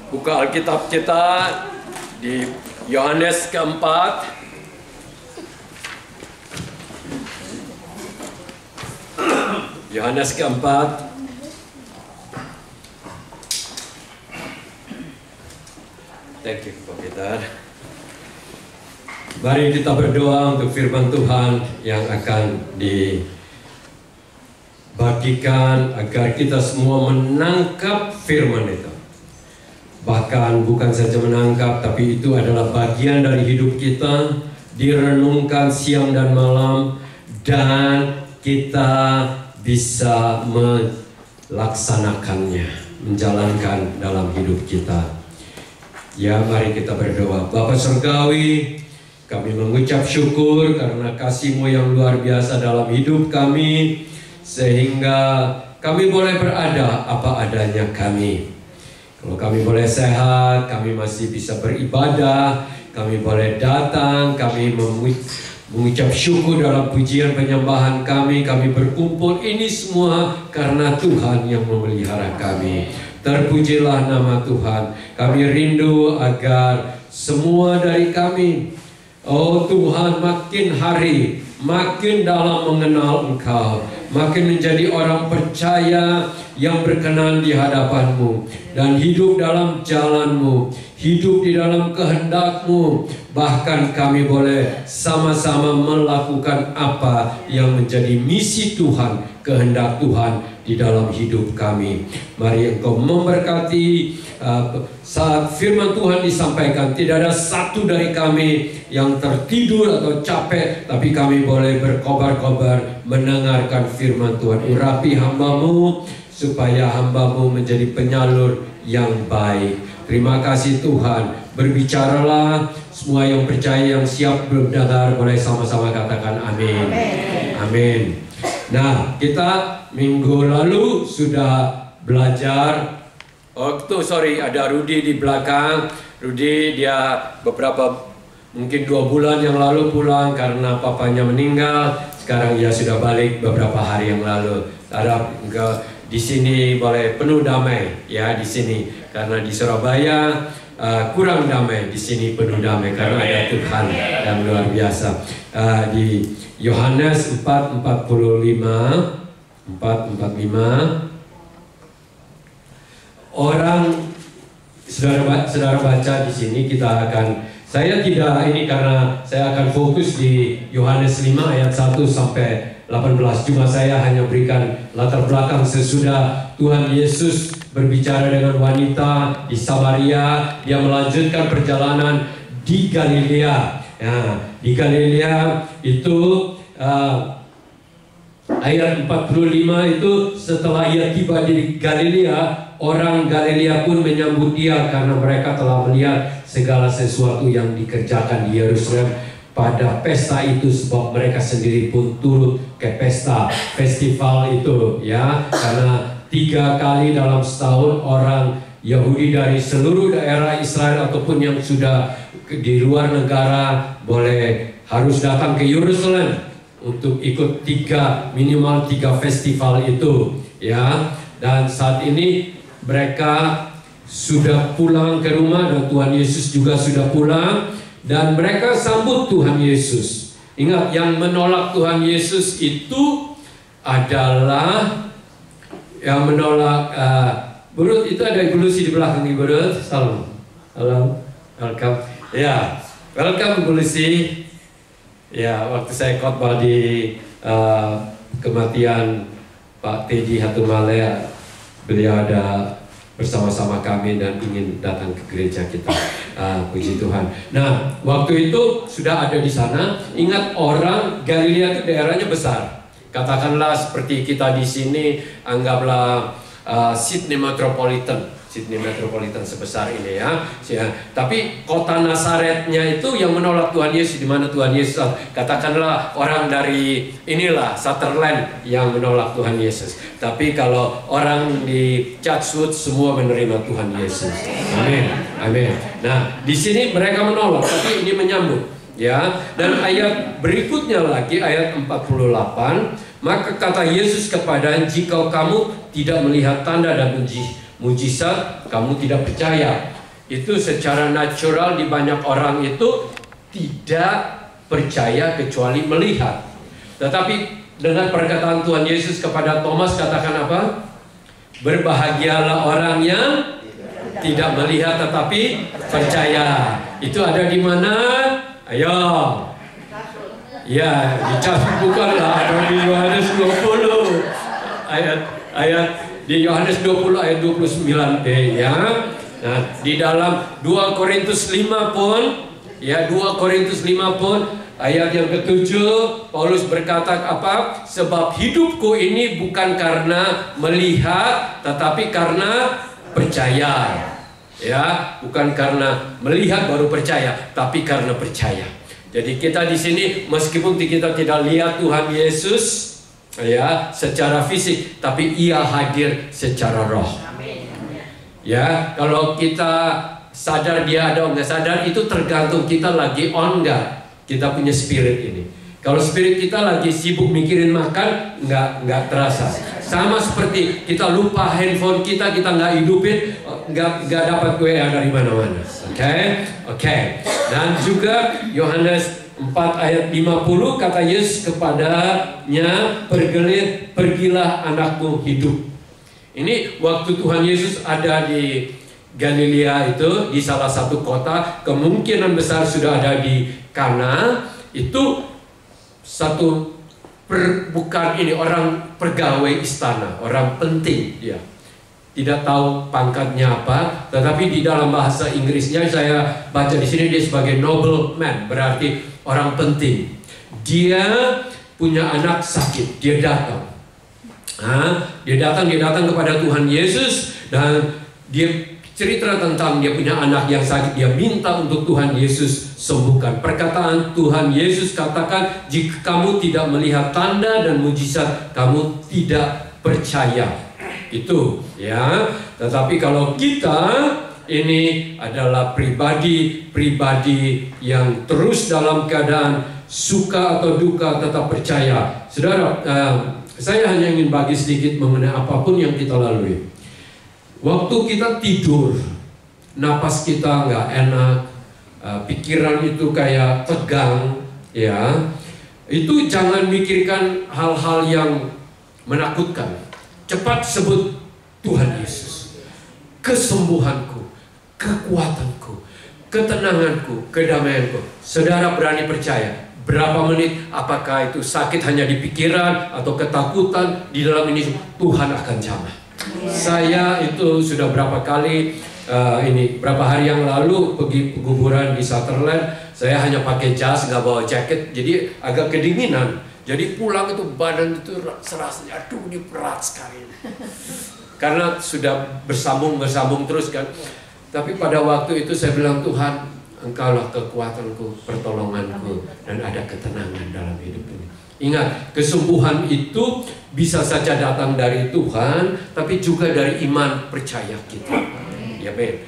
Buka Alkitab kita di Yohanes keempat. Yohanes keempat. Thank you, Pak Peter. Mari kita berdoa untuk firman Tuhan yang akan dibagikan agar kita semua menangkap firman itu. Bahkan bukan saja menangkap, tapi itu adalah bagian dari hidup kita, direnungkan siang dan malam, dan kita bisa melaksanakannya, menjalankan dalam hidup kita. Ya, mari kita berdoa. Bapa Surgawi, kami mengucap syukur karena kasih-Mu yang luar biasa dalam hidup kami, sehingga kami boleh berada apa adanya kami. Kalau kami boleh sehat, kami masih bisa beribadah, kami boleh datang, kami mengucap syukur dalam pujian penyembahan kami berkumpul ini semua karena Tuhan yang memelihara kami. Terpujilah nama Tuhan. Kami rindu agar semua dari kami, oh Tuhan, makin hari makin dalam mengenal Engkau, makin menjadi orang percaya yang berkenan di hadapan-Mu, dan hidup dalam jalan-Mu, hidup di dalam kehendak-Mu. Bahkan kami boleh sama-sama melakukan apa yang menjadi misi Tuhan, kehendak Tuhan di dalam hidup kami. Mari Engkau memberkati saat firman Tuhan disampaikan. Tidak ada satu dari kami yang tertidur atau capek, tapi kami boleh berkobar-kobar mendengarkan firman Tuhan. Urapi hamba-Mu supaya hamba-Mu menjadi penyalur yang baik. Terima kasih Tuhan. Berbicaralah, semua yang percaya, yang siap mendengar, boleh sama-sama katakan amin. Amin. Nah, kita minggu lalu sudah belajar. Ada Rudi di belakang. Rudi dia mungkin 2 bulan yang lalu pulang karena papanya meninggal. Sekarang dia sudah balik beberapa hari yang lalu. Harap di sini boleh penuh damai ya di sini, karena di Surabaya kurang damai, di sini penuh damai karena ada Tuhan yang luar biasa. Di Yohanes 4:45 orang saudara baca di sini. Saya tidak ini karena saya akan fokus di Yohanes 5 ayat 1 sampai 18. Cuma saya hanya berikan latar belakang sesudah Tuhan Yesus berbicara dengan wanita di Samaria. Dia melanjutkan perjalanan di Galilea. Ya, di Galilea itu ayat 45 itu, setelah ia tiba di Galilea, orang Galilea pun menyambut dia karena mereka telah melihat segala sesuatu yang dikerjakan di Yerusalem pada pesta itu, sebab mereka sendiri pun turut ke pesta festival itu ya, karena 3 kali dalam setahun orang Yahudi dari seluruh daerah Israel ataupun yang sudah di luar negara harus datang ke Yerusalem untuk ikut minimal 3 festival itu ya. Dan saat ini mereka sudah pulang ke rumah dan Tuhan Yesus juga sudah pulang, dan mereka sambut Tuhan Yesus. Ingat, yang menolak Tuhan Yesus itu adalah yang menolak Burut itu ada Ibu Lucy di belakang. Ibu Burut, salam. Halo, welcome. Ya, welcome Ibu Lucy. Ya, waktu saya khotbah di kematian Pak Teji Hatumale, beliau ada bersama-sama kami dan ingin datang ke gereja kita. Puji Tuhan. Nah, waktu itu sudah ada di sana. Ingat, orang Galilea itu daerahnya besar. Katakanlah seperti kita di sini, anggaplah Sydney Metropolitan sebesar ini ya. Tapi kota Nazaretnya itu yang menolak Tuhan Yesus, di mana Tuhan Yesus, katakanlah orang dari Sutherland yang menolak Tuhan Yesus. Tapi kalau orang di Chatswood semua menerima Tuhan Yesus. Amin. Amin. Nah, di sini mereka menolak, tapi ini menyambut ya. Dan ayat berikutnya lagi, ayat 48, maka kata Yesus kepadanya, jika kamu tidak melihat tanda dan mujizat, kamu tidak percaya. Itu secara natural di banyak orang itu tidak percaya kecuali melihat. Tetapi dengan perkataan Tuhan Yesus kepada Thomas, katakan apa? Berbahagialah orang yang tidak melihat tetapi percaya. Itu ada di mana? Ayo. Ya, bukanlah ada di Yohanes 20 ayat di Yohanes 20 ayat 29b ya. Nah, di dalam 2 Korintus 5 pun ya, 2 Korintus 5 pun ayat yang ke-7 Paulus berkata apa? Sebab hidupku ini bukan karena melihat tetapi karena percaya. Ya, bukan karena melihat baru percaya, tapi karena percaya. Jadi kita di sini meskipun kita tidak lihat Tuhan Yesus ya secara fisik, tapi Ia hadir secara roh. Ya, kalau kita sadar Dia ada atau nggak sadar itu tergantung kita lagi on nggak. Kita punya spirit ini. Kalau spirit kita lagi sibuk mikirin makan, nggak terasa. Sama seperti kita lupa handphone kita nggak hidupin, nggak dapat WA dari mana-mana. Oke. Dan juga Yohanes 4 ayat 50 kata Yesus kepadanya, pergilah anakmu hidup. Ini waktu Tuhan Yesus ada di Galilea itu, di salah satu kota, kemungkinan besar sudah ada di Kana, itu satu bukan ini orang pegawai istana, orang penting dia. Tidak tahu pangkatnya apa, tetapi di dalam bahasa Inggrisnya saya baca di sini dia sebagai nobleman, berarti orang penting. Dia punya anak sakit, dia datang. Dia datang kepada Tuhan Yesus dan dia cerita tentang dia punya anak yang sakit. Dia minta untuk Tuhan Yesus sembuhkan. Perkataan Tuhan Yesus katakan, jika kamu tidak melihat tanda dan mujizat, kamu tidak percaya. Itu ya. Tetapi kalau kita ini adalah pribadi yang terus dalam keadaan suka atau duka tetap percaya. Saudara, saya hanya ingin bagi sedikit mengenai apapun yang kita lalui. Waktu kita tidur, napas kita nggak enak, pikiran itu kayak tegang, ya. Itu jangan mikirkan hal-hal yang menakutkan. Cepat sebut Tuhan Yesus. Kesembuhanku, kekuatanku, ketenanganku, kedamaianku. Saudara berani percaya. Berapa menit, apakah itu sakit hanya di pikiran atau ketakutan, di dalam ini Tuhan akan jamah. Saya itu sudah berapa kali berapa hari yang lalu pergi kuburan di Sutherland. Saya hanya pakai jas, nggak bawa jaket, jadi agak kedinginan. Jadi pulang itu badan itu serasa, aduh ini berat sekali. Karena sudah bersambung terus kan. Tapi pada waktu itu saya bilang, Tuhan, Engkaulah kekuatanku, pertolonganku, dan ada ketenangan dalam hidup ini. Ingat, kesembuhan itu bisa saja datang dari Tuhan, tapi juga dari iman percaya kita. Ya, Ben.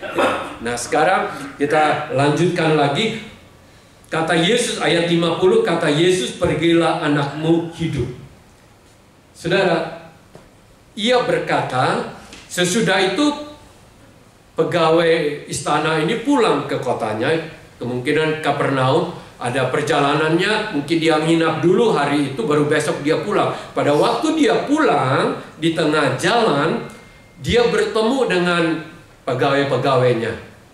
Nah, sekarang kita lanjutkan lagi. Kata Yesus ayat 50, kata Yesus, pergilah anakmu hidup. Saudara, Ia berkata, sesudah itu pegawai istana ini pulang ke kotanya, kemungkinan Kapernaum, ada perjalanannya, mungkin dia nginap dulu hari itu, baru besok dia pulang. Pada waktu dia pulang, di tengah jalan, dia bertemu dengan pegawai-pegawainya,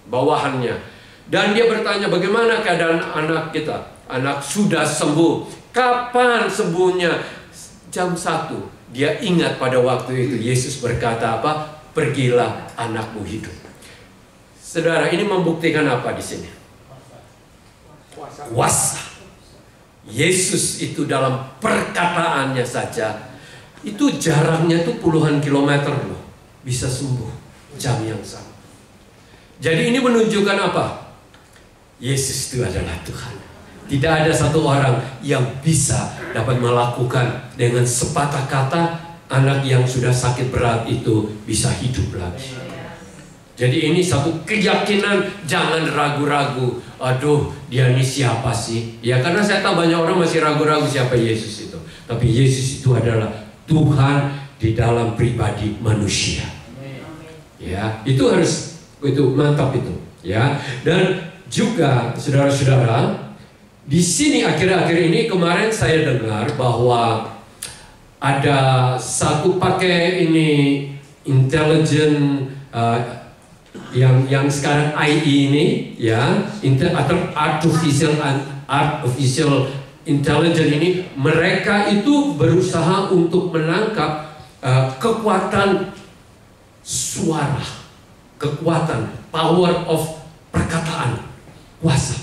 bawahannya. Dan dia bertanya, bagaimana keadaan anak kita? Anak sudah sembuh. Kapan sembuhnya? Jam 1. Dia ingat pada waktu itu Yesus berkata apa? Pergilah anakmu hidup. Saudara, ini membuktikan apa di sini? Kuasa. Yesus itu dalam perkataannya saja, itu jaraknya itu puluhan kilometer loh, bisa sembuh jam yang sama. Jadi ini menunjukkan apa? Yesus itu adalah Tuhan. Tidak ada satu orang yang bisa dapat melakukan dengan sepatah kata anak yang sudah sakit berat itu bisa hidup lagi. Jadi ini satu keyakinan, jangan ragu-ragu. Aduh, dia ini siapa sih? Ya, karena saya tahu banyak orang masih ragu-ragu siapa Yesus itu. Tapi Yesus itu adalah Tuhan di dalam pribadi manusia. Ya, itu mantap itu. Ya, dan juga saudara-saudara, di sini akhir-akhir ini kemarin saya dengar bahwa ada satu pakai ini intelligent yang sekarang AI ini, ya, atau artificial intelligence ini, mereka itu berusaha untuk menangkap kekuatan suara, kekuatan power of perkataan, kuasa.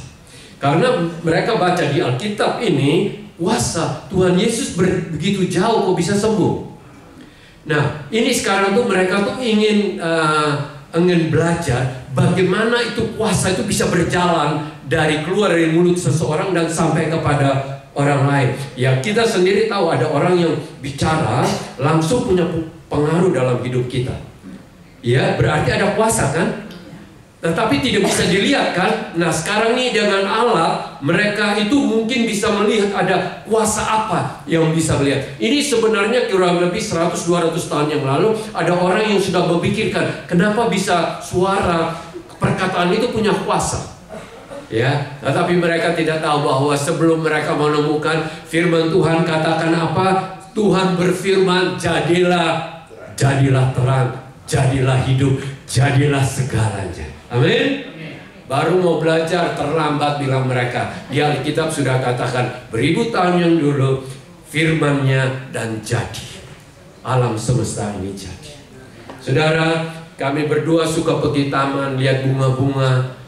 Karena mereka baca di Alkitab ini, kuasa Tuhan Yesus begitu jauh kok bisa sembuh. Nah, ini sekarang tuh mereka tuh ingin belajar bagaimana itu kuasa itu bisa berjalan keluar dari mulut seseorang dan sampai kepada orang lain. Ya, kita sendiri tahu ada orang yang bicara langsung punya pengaruh dalam hidup kita. Ya, berarti ada kuasa kan? Nah, tapi tidak bisa dilihat kan? Nah, sekarang nih dengan alat, mereka itu mungkin bisa melihat ada kuasa apa yang bisa melihat. Ini sebenarnya kurang lebih 100-200 tahun yang lalu, ada orang yang sudah memikirkan, kenapa bisa suara perkataan itu punya kuasa. Ya, tetapi mereka tidak tahu bahwa sebelum mereka menemukan firman Tuhan katakan apa? Tuhan berfirman, jadilah terang, jadilah hidup, jadilah segalanya. Amin. Baru mau belajar terlambat bilang mereka. Di Alkitab sudah katakan beribu tahun yang dulu firman-Nya dan jadi. Alam semesta ini jadi. Saudara, kami berdua suka pergi taman lihat bunga-bunga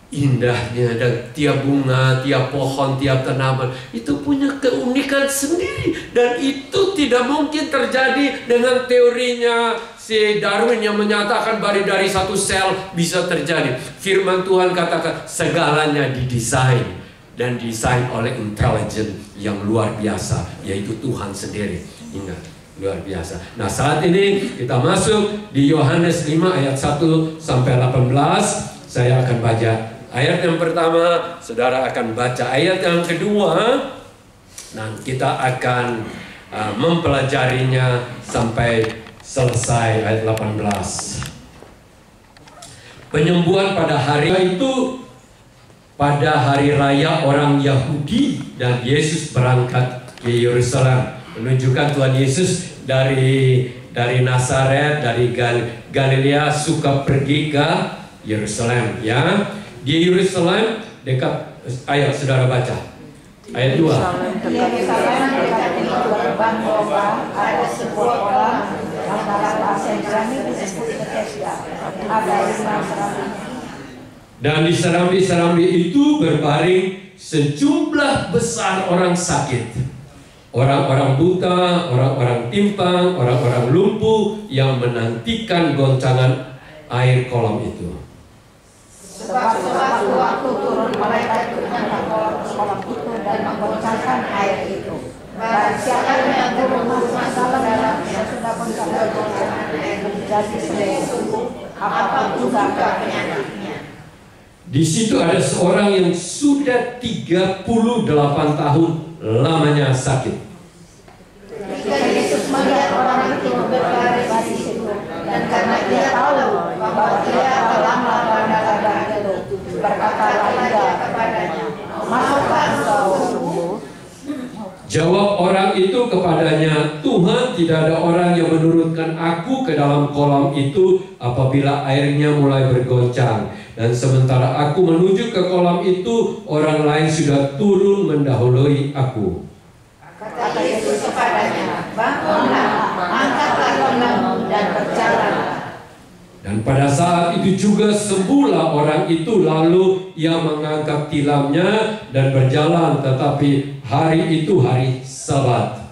indahnya, dan tiap bunga, tiap pohon, tiap tanaman itu punya keunikan sendiri, dan itu tidak mungkin terjadi dengan teorinya si Darwin yang menyatakan dari satu sel bisa terjadi. Firman Tuhan katakan segalanya didesain dan desain oleh intelijen yang luar biasa, yaitu Tuhan sendiri. Ingat, luar biasa. Nah, saat ini kita masuk di Yohanes 5 ayat 1 sampai 18. Saya akan baca ayat yang pertama, saudara akan baca ayat yang kedua, dan kita akan mempelajarinya sampai selesai ayat 18. Penyembuhan pada hari itu, pada hari raya orang Yahudi, dan Yesus berangkat ke Yerusalem. Menunjukkan Tuhan Yesus dari Nazaret, dari Galilea suka pergi ke Yerusalem, ya. Di Yerusalem dekat, ayo saudara baca ayat 2. Di Yerusalem dekat pintu gerbang lobang ada sebuah kolam antara bahasa Ibrani disebut Bethesda. Ada 5 serambi. Dan di serambi-serambi itu berbaring sejumlah besar orang sakit, orang-orang buta, orang-orang timpang, orang-orang lumpuh yang menantikan goncangan air kolam itu. Sebab waktu turun malaikat menyangka kolam itu dan menggoncangkan air itu. Barang siapa yang turun masuk dalamnya sudah menggoncangkan air menjadi sembuh, apapun juga penyakitnya. Di situ ada seorang yang sudah 38 tahun lamanya sakit. Ketika Yesus melihat orang itu berbaring di situ, dan karena dia tahu bahwa dia telah melanda itu, berkatalah ia kepadanya, maukah engkau sembuh? Jawab orang itu kepadanya, Tuhan, tidak ada orang yang menurunkan aku ke dalam kolam itu apabila airnya mulai bergoncang. Dan sementara aku menuju ke kolam itu, orang lain sudah turun mendahului aku. Kata Yesus kepadanya, bangunlah, angkatlah tilammu dan berjalanlah. Dan pada saat itu juga sembuhlah orang itu, lalu ia mengangkat tilamnya dan berjalan, tetapi hari itu hari Sabat.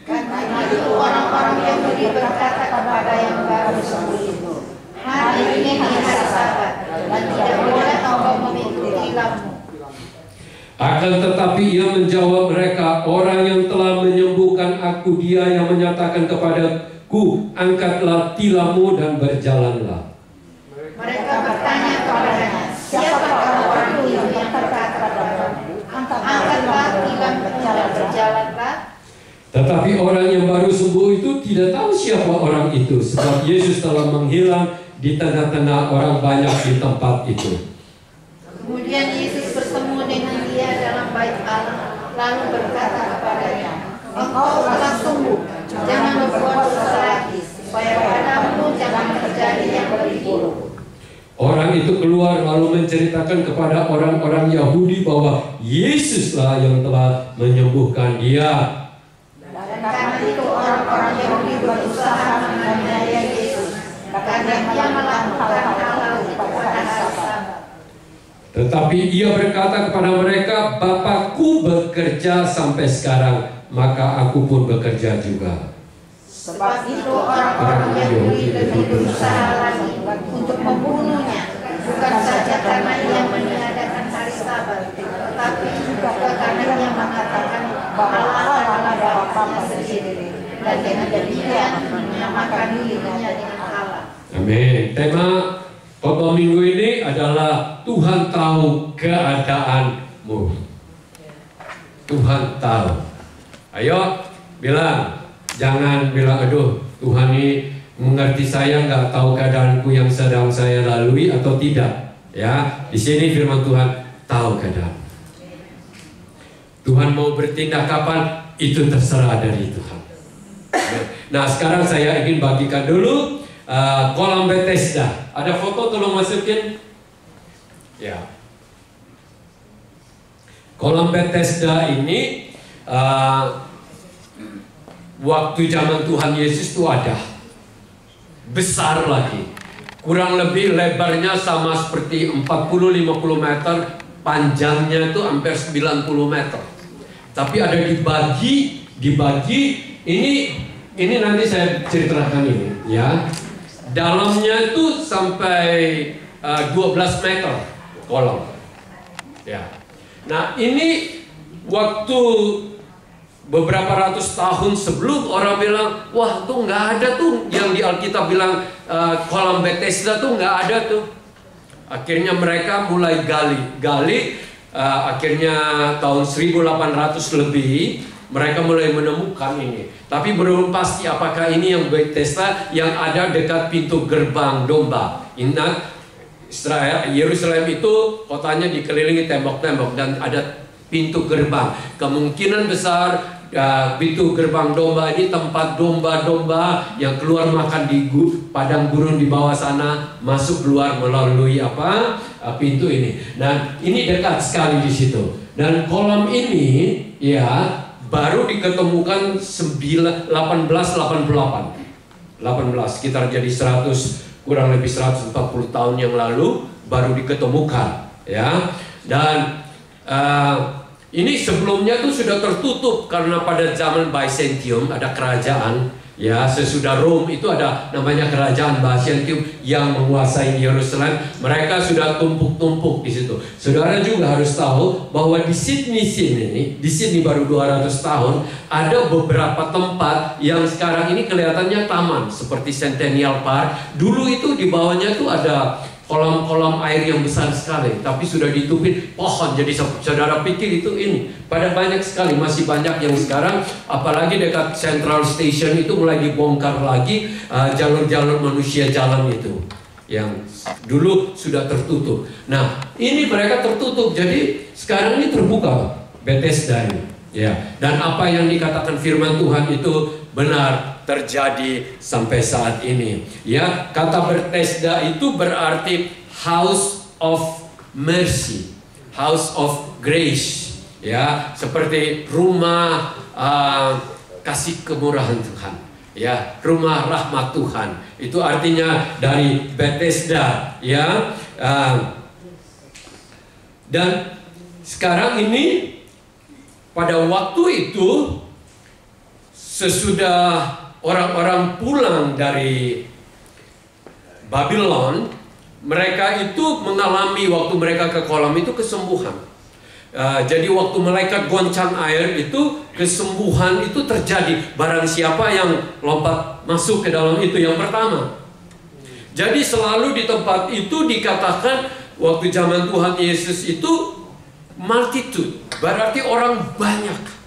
Karena itu orang-orang Yahudi berkata kepada yang baru sembuh itu, hari ini hari Sabat, dan tidak boleh engkau memikul tilammu. Akan tetapi ia menjawab mereka, orang yang telah menyembuhkan aku, dia yang menyatakan kepadaku, angkatlah tilammu dan berjalanlah. Mereka bertanya kepadanya, siapakah orang itu yang berkata kepadamu, angkatlah tilam berjalanlah? Tetapi orang yang baru sembuh itu tidak tahu siapa orang itu, sebab Yesus telah menghilang di tengah-tengah orang banyak di tempat itu. Kemudian Yesus bertemu dengan dia dalam bait Allah, lalu berkata kepadanya, engkau telah sembuh, jangan berbuat dosa lagi, supaya padamu jangan terjadi yang lebih buruk. Orang itu keluar lalu menceritakan kepada orang-orang Yahudi bahwa Yesuslah yang telah menyembuhkan dia. Dan karena itu orang-orang Yahudi berusaha menganiaya Yesus, karena dia melakukan hal pada hari Sabat. Tetapi ia berkata kepada mereka, Bapakku bekerja sampai sekarang, maka aku pun bekerja juga. Sebab itu orang-orang Yahudi lebih berusaha lagi untuk membunuhnya, bukan saja karena ia meniadakan hari Sabat, tetapi juga karena ia mengatakan bahwa Allah adalah Bapa sendiri, dan dengan demikian menyamakan dirinya dengan Allah. Amin. Tema khotbah minggu ini adalah Tuhan tahu keadaanmu. Tuhan tahu. Ayo bilang. Jangan bilang, aduh Tuhan ini mengerti saya, nggak tahu keadaanku yang sedang saya lalui atau tidak. Ya, di sini firman Tuhan tahu keadaan. Tuhan mau bertindak kapan, itu terserah dari Tuhan. Nah, sekarang saya ingin bagikan dulu kolam Bethesda. Ada foto, tolong masukin. Ya. Kolam Bethesda ini waktu zaman Tuhan Yesus itu ada. Besar lagi. Kurang lebih lebarnya sama seperti 40-50 meter, panjangnya itu hampir 90 meter. Tapi ada dibagi ini nanti saya ceritakan ini ya. Dalamnya itu sampai 12 meter kolam. Ya. Nah, ini waktu beberapa ratus tahun sebelum orang bilang, wah tuh nggak ada tuh yang di Alkitab bilang kolam Bethesda tuh nggak ada tuh. Akhirnya mereka mulai gali, akhirnya tahun 1800 lebih mereka mulai menemukan ini. Tapi belum pasti apakah ini yang Bethesda yang ada dekat pintu gerbang domba. Ingat, Yerusalem itu kotanya dikelilingi tembok-tembok dan ada pintu gerbang. Kemungkinan besar pintu gerbang domba ini tempat domba-domba yang keluar makan di padang gurun di bawah sana, masuk keluar melalui pintu ini. Dan ini dekat sekali di situ. Dan kolam ini ya baru diketemukan 1888. 18 sekitar jadi 100 kurang lebih 140 tahun yang lalu baru diketemukan ya. Dan ini sebelumnya tuh sudah tertutup karena pada zaman Byzantium ada kerajaan ya, sesudah Rome itu ada namanya kerajaan Byzantium yang menguasai Yerusalem. Mereka sudah tumpuk-tumpuk di situ. Saudara juga harus tahu bahwa di Sydney baru 200 tahun ada beberapa tempat yang sekarang ini kelihatannya taman seperti Centennial Park. Dulu itu di bawahnya tuh ada kolam-kolam air yang besar sekali, tapi sudah ditutupin pohon. Jadi saudara pikir itu ini. Pada banyak sekali, masih banyak yang sekarang, apalagi dekat Central Station itu mulai dibongkar lagi jalur-jalur manusia jalan itu, yang dulu sudah tertutup. Nah, ini mereka tertutup, jadi sekarang ini terbuka Bethesda ini. Ya, dan apa yang dikatakan firman Tuhan itu benar terjadi sampai saat ini. Ya, kata Bethesda itu berarti house of mercy, house of grace. Ya, seperti rumah kasih kemurahan Tuhan. Ya, rumah rahmat Tuhan. Itu artinya dari Bethesda. Ya, dan sekarang ini pada waktu itu sesudah orang-orang pulang dari Babylon, mereka itu mengalami waktu mereka ke kolam itu kesembuhan. Jadi waktu malaikat goncang air itu, kesembuhan itu terjadi. Barang siapa yang lompat masuk ke dalam itu yang pertama. Jadi selalu di tempat itu dikatakan waktu zaman Tuhan Yesus itu multitude, berarti orang banyak.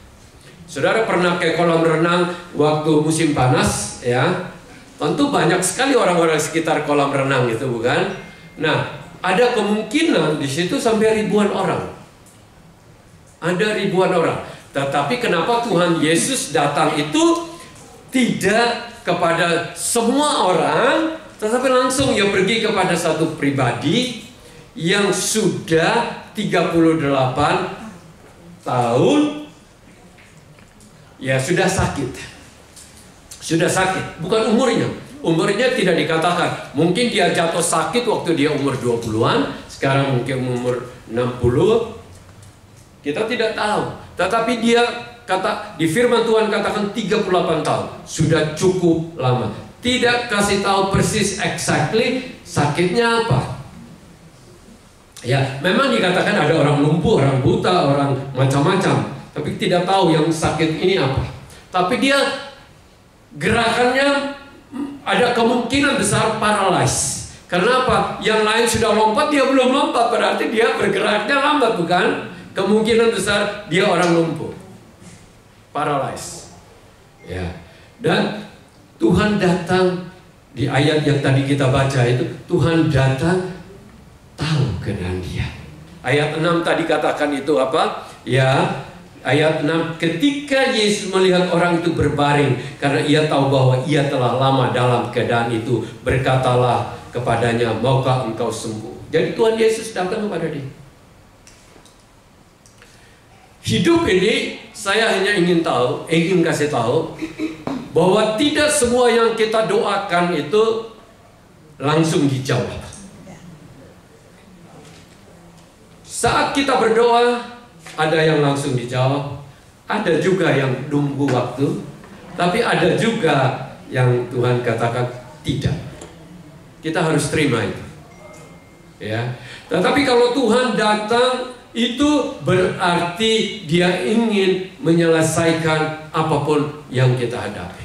Saudara pernah ke kolam renang waktu musim panas ya? Tentu banyak sekali orang-orang sekitar kolam renang itu, bukan? Nah, ada kemungkinan di situ sampai ribuan orang. Ada ribuan orang. Tetapi kenapa Tuhan Yesus datang itu tidak kepada semua orang, tetapi langsung ia pergi kepada satu pribadi yang sudah 38 tahun, ya sudah sakit. Sudah sakit, bukan umurnya. Umurnya tidak dikatakan. Mungkin dia jatuh sakit waktu dia umur 20-an, sekarang mungkin umur 60. Kita tidak tahu. Tetapi dia kata, di firman Tuhan katakan 38 tahun. Sudah cukup lama. Tidak kasih tahu persis exactly sakitnya apa. Ya, memang dikatakan ada orang lumpuh, orang buta, orang macam-macam. Tapi tidak tahu yang sakit ini apa. Tapi dia gerakannya ada kemungkinan besar paralyzed. Karena apa? Yang lain sudah lompat, dia belum lompat. Berarti dia bergeraknya lambat, bukan? Kemungkinan besar dia orang lumpuh, paralyzed. Ya. Dan Tuhan datang di ayat yang tadi kita baca itu, Tuhan datang tahu keadaan dia. Ayat 6 tadi katakan itu apa? Ya, ayat 6, ketika Yesus melihat orang itu berbaring, karena ia tahu bahwa ia telah lama dalam keadaan itu, berkatalah kepadanya, maukah engkau sembuh? Jadi Tuhan Yesus datang kepada dia. Hidup ini saya hanya ingin kasih tahu bahwa tidak semua yang kita doakan itu langsung dijawab. Saat kita berdoa, ada yang langsung dijawab, ada juga yang nunggu waktu, tapi ada juga yang Tuhan katakan tidak. Kita harus terima itu. Ya. Tetapi kalau Tuhan datang, itu berarti dia ingin menyelesaikan apapun yang kita hadapi.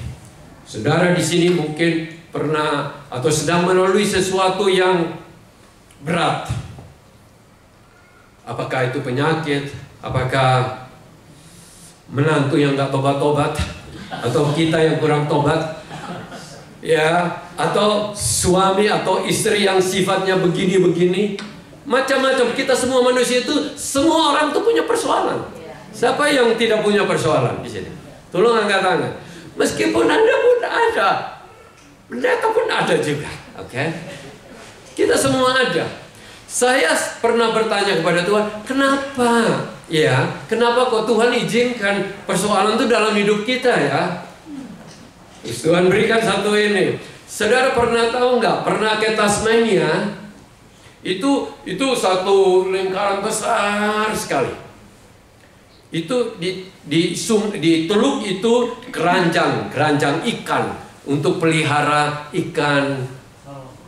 Saudara di sini mungkin pernah atau sedang melalui sesuatu yang berat. Apakah itu penyakit? Apakah menantu yang gak tobat-tobat? Atau kita yang kurang tobat? Ya, atau suami atau istri yang sifatnya begini-begini? Macam-macam. Kita semua manusia itu, semua orang itu punya persoalan. Siapa yang tidak punya persoalan di sini? Tolong angkat tangan. Meskipun Anda pun ada, mereka pun ada juga. Oke? Kita semua ada. Saya pernah bertanya kepada Tuhan, kenapa? Ya, kenapa kok Tuhan izinkan persoalan itu dalam hidup kita ya? Tuhan berikan satu ini. Saudara pernah tahu nggak? Pernah ke Tasmania? Itu satu lingkaran besar sekali. Itu di teluk itu keranjang ikan untuk pelihara ikan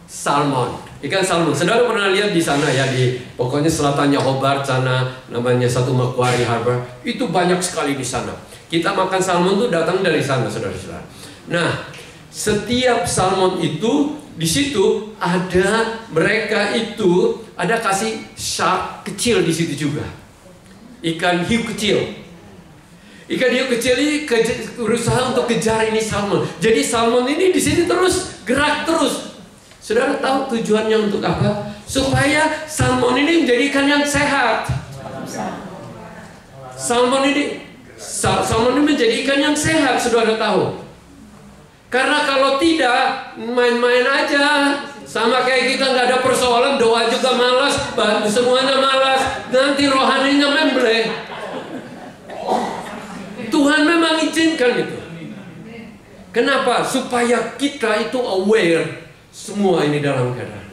salmon. Ikan salmon. Saudara pernah lihat di sana ya, di pokoknya selatannya Hobart sana, namanya satu Macquarie Harbour. Itu banyak sekali di sana. Kita makan salmon itu datang dari sana, saudara-saudara. Nah, setiap salmon itu di situ ada, mereka itu ada kasih shark kecil di situ juga. Ikan hiu kecil. Ikan hiu kecil ini berusaha untuk kejar ini salmon. Jadi salmon ini di sini terus gerak terus. Saudara tahu tujuannya untuk apa? Supaya salmon ini menjadi ikan yang sehat. Salmon ini menjadi ikan yang sehat, saudara tahu. Karena kalau tidak, main-main aja. Sama kayak kita nggak ada persoalan, doa juga malas, semuanya malas. Nanti rohaninya membleh. Tuhan memang izinkan itu. Kenapa? Supaya kita itu aware semua ini dalam keadaan.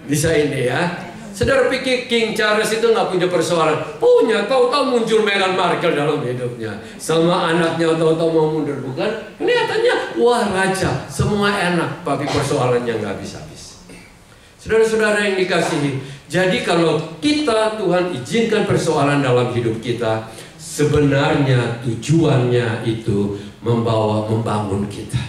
Bisa ini ya. Saudara pikir King Charles itu nggak punya persoalan? Punya, tahu-tahu muncul Meghan Markle dalam hidupnya. Sama anaknya tahu-tahu mau mundur, bukan? Kelihatannya, wah raja, semua enak, tapi persoalannya nggak habis-habis. Saudara-saudara yang dikasihi, jadi kalau kita, Tuhan izinkan persoalan dalam hidup kita, sebenarnya tujuannya itu membangun kita.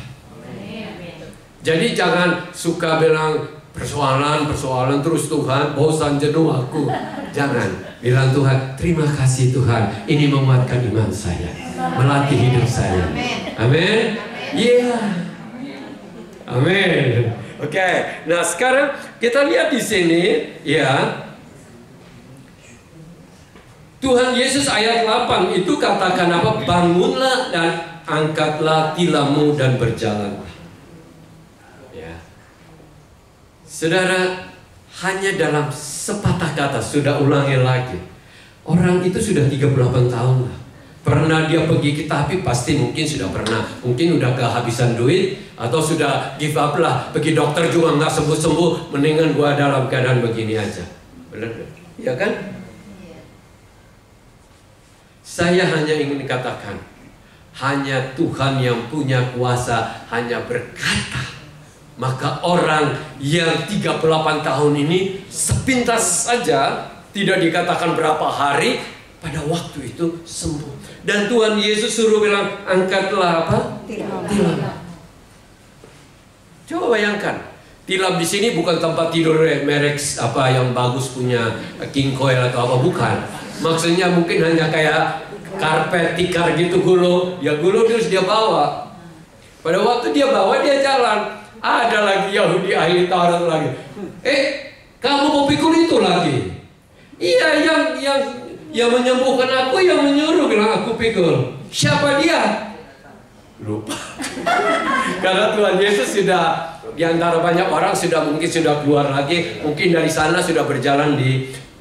Jadi jangan suka bilang, persoalan terus Tuhan, bosan jenuh aku. Jangan, bilang Tuhan, terima kasih Tuhan, ini menguatkan iman saya, melatih hidup saya. Amin. Iya. Amin. Oke. Nah, sekarang kita lihat di sini, ya. Tuhan Yesus ayat 8 itu katakan apa? Bangunlah dan angkatlah tilammu dan berjalanlah. Ya. Saudara, hanya dalam sepatah kata, sudah ulangi lagi. Orang itu sudah 38 tahun lah. Pernah dia pergi ke tapi pasti mungkin sudah pernah. Mungkin udah kehabisan duit atau sudah give up lah. Pergi dokter juga nggak sembuh-sembuh. Mendingan gua dalam keadaan begini aja. Benar? Ya kan? Saya hanya ingin katakan, hanya Tuhan yang punya kuasa hanya berkata. Maka orang yang 38 tahun ini sepintas saja, tidak dikatakan berapa hari, pada waktu itu sembuh. Dan Tuhan Yesus suruh bilang, angkatlah apa? Tilam. Coba bayangkan, tilam di sini bukan tempat tidur merek apa yang bagus punya King Coil atau apa, bukan. Maksudnya mungkin hanya kayak karpet tikar gitu, gulung. Ya gulung terus dia bawa. Pada waktu dia bawa, dia jalan. Ada lagi Yahudi ahli Taurat lagi. Kamu mau pikul itu lagi? Iya, yang menyembuhkan aku, yang menyuruh bilang aku pikul. Siapa dia? Lupa. Karena Tuhan Yesus sudah di antara banyak orang mungkin sudah keluar lagi. Mungkin dari sana sudah berjalan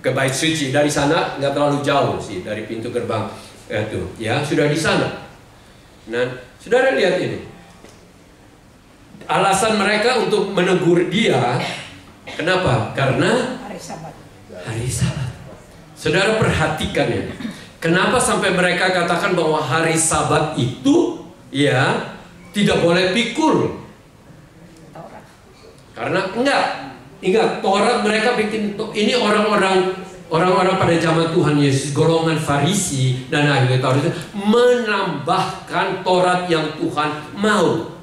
ke bait suci. Dari sana nggak terlalu jauh sih dari pintu gerbang itu. Ya, sudah di sana. Nah, saudara lihat ini. Alasan mereka untuk menegur dia, kenapa? Karena hari Sabat. Saudara perhatikan ya. Kenapa sampai mereka katakan bahwa hari Sabat itu ya tidak boleh pikul? Karena ingat Taurat mereka bikin ini orang-orang pada zaman Tuhan Yesus, golongan Farisi dan ahli Taurat menambahkan Taurat yang Tuhan mau.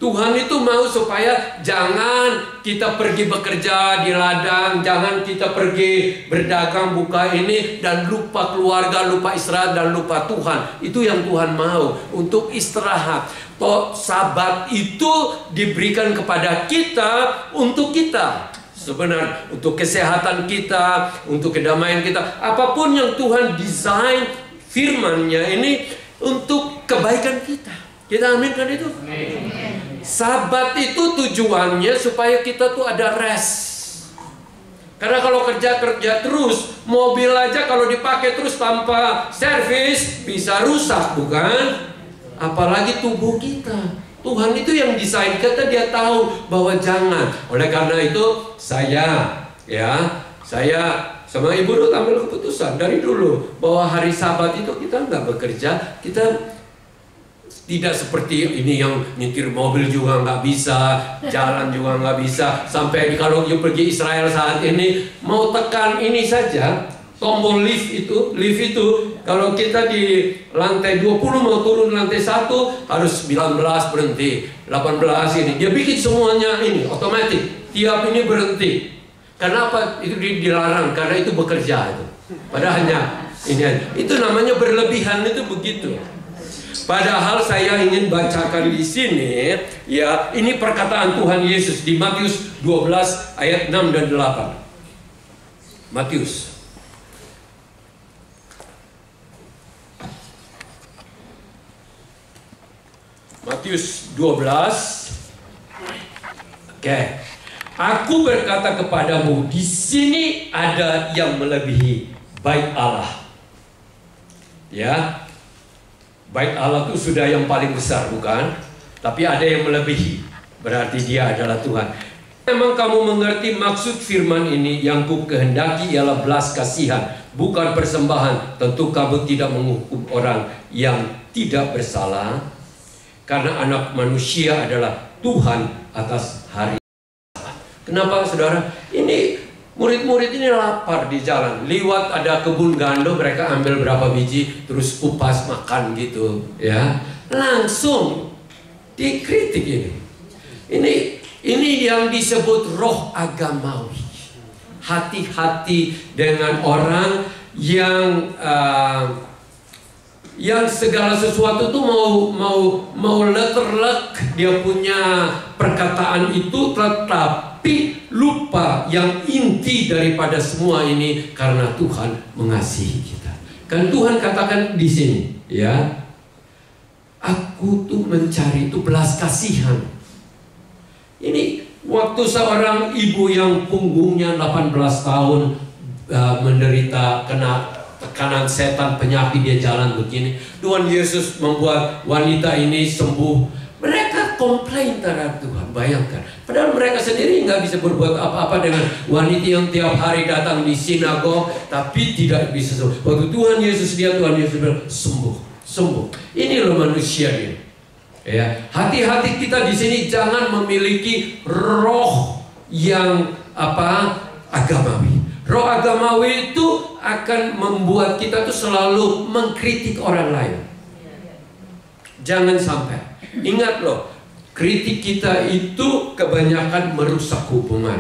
Tuhan itu mau supaya jangan kita pergi bekerja di ladang, jangan kita pergi berdagang buka ini dan lupa keluarga, lupa istirahat dan lupa Tuhan. Itu yang Tuhan mau, untuk istirahat. Sabat itu diberikan kepada kita untuk kita. Sebenarnya untuk kesehatan kita, untuk kedamaian kita, apapun yang Tuhan desain firman-Nya ini untuk kebaikan kita. Kita aminkan itu. Sabat itu tujuannya supaya kita tuh ada rest. Karena kalau kerja terus, mobil aja kalau dipakai terus tanpa servis bisa rusak, bukan? Apalagi tubuh kita. Tuhan itu yang desain kita, dia tahu bahwa jangan. Oleh karena itu saya sama Ibu Ruth ambil keputusan dari dulu bahwa hari Sabat itu kita nggak bekerja, kita tidak seperti ini yang nyetir mobil juga nggak bisa, jalan juga nggak bisa. Sampai kalau you pergi Israel saat ini, mau tekan ini saja, tombol lift itu, kalau kita di lantai 20 mau turun lantai 1, harus 19 berhenti, 18 ini. Dia bikin semuanya ini, otomatis. Tiap ini berhenti. Kenapa itu dilarang? Karena itu bekerja itu. Padahal hanya ini aja. Itu namanya berlebihan, itu begitu. Padahal saya ingin bacakan di sini, ya, ini perkataan Tuhan Yesus di Matius 12 ayat 6 dan 8. Matius 12. Oke. Aku berkata kepadamu, di sini ada yang melebihi bait Allah. Ya. Bait Allah itu sudah yang paling besar, bukan? Tapi ada yang melebihi. Berarti dia adalah Tuhan. Memang kamu mengerti maksud firman ini, yang ku kehendaki ialah belas kasihan, bukan persembahan. Tentu kamu tidak menghukum orang yang tidak bersalah, karena anak manusia adalah Tuhan atas hari Sabat. Kenapa saudara? Ini murid-murid ini lapar di jalan, liwat ada kebun gandum, mereka ambil berapa biji terus kupas makan gitu, ya. Langsung dikritik ini yang disebut roh agamawi. Hati-hati dengan orang yang yang segala sesuatu tuh mau leterlek dia punya perkataan itu, tetapi lupa yang inti daripada semua ini, karena Tuhan mengasihi kita. Kan Tuhan katakan di sini, ya, aku tuh mencari itu belas kasihan. Ini waktu seorang ibu yang punggungnya 18 tahun menderita kena tekanan setan, penyakit, dia jalan begini, Tuhan Yesus membuat wanita ini sembuh. Mereka komplain terhadap Tuhan, bayangkan. Padahal mereka sendiri nggak bisa berbuat apa-apa dengan wanita yang tiap hari datang di sinagog, tapi tidak bisa sembuh. Waktu Tuhan Yesus lihat, Tuhan Yesus bilang, sembuh, sembuh. Ini loh manusia dia. Ya, hati-hati kita di sini jangan memiliki roh yang agamawi. Roh agamawi itu akan membuat kita tuh selalu mengkritik orang lain. Jangan sampai. Ingat loh, kritik kita itu kebanyakan merusak hubungan.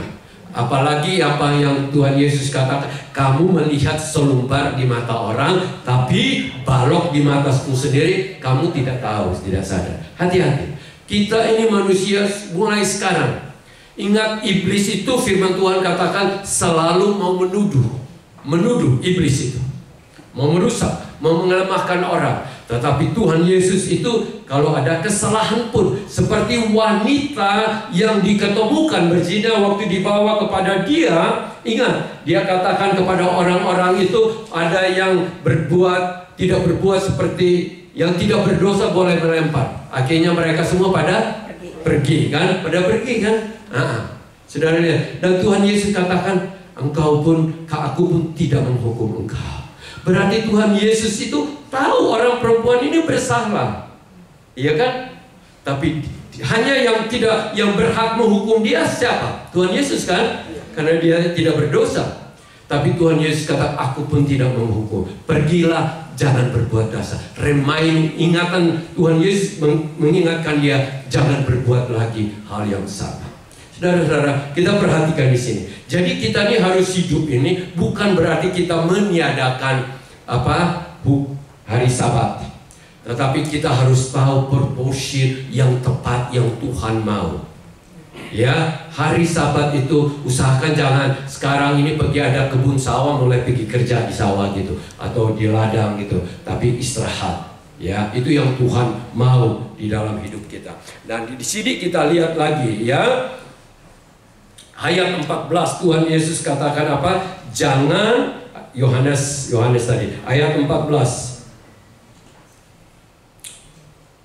Apalagi apa yang Tuhan Yesus katakan, kamu melihat selumbar di mata orang, tapi balok di matamu sendiri kamu tidak tahu, tidak sadar. Hati-hati. Kita ini manusia mulai sekarang. Ingat, iblis itu firman Tuhan katakan selalu mau menuduh iblis itu, mau merusak, mau melemahkan orang. Tetapi Tuhan Yesus itu kalau ada kesalahan pun, seperti wanita yang diketemukan berzina waktu dibawa kepada dia, ingat, dia katakan kepada orang-orang itu, ada yang tidak berbuat seperti yang tidak berdosa boleh melempar. Akhirnya mereka semua pada pergi kan? Saudara lihat, dan Tuhan Yesus katakan, aku pun tidak menghukum engkau. Berarti Tuhan Yesus itu tahu orang perempuan ini bersalah, iya kan? Tapi hanya yang berhak menghukum dia siapa? Tuhan Yesus kan? Karena dia tidak berdosa. Tapi Tuhan Yesus kata, aku pun tidak menghukum. Pergilah, jangan berbuat dosa. Ingatan Tuhan Yesus mengingatkan dia, jangan berbuat lagi hal yang sama. Saudara-saudara, kita perhatikan di sini. Jadi kita ini harus hidup ini bukan berarti kita meniadakan hari Sabat, tetapi kita harus tahu purpose yang tepat yang Tuhan mau. Ya, hari Sabat itu usahakan jangan sekarang ini pergi ada kebun sawah mulai pergi kerja di sawah gitu atau di ladang gitu, tapi istirahat. Ya, itu yang Tuhan mau di dalam hidup kita. Dan di sini kita lihat lagi ya. Ayat 14 Tuhan Yesus katakan apa? Jangan, Yohanes tadi, ayat 14.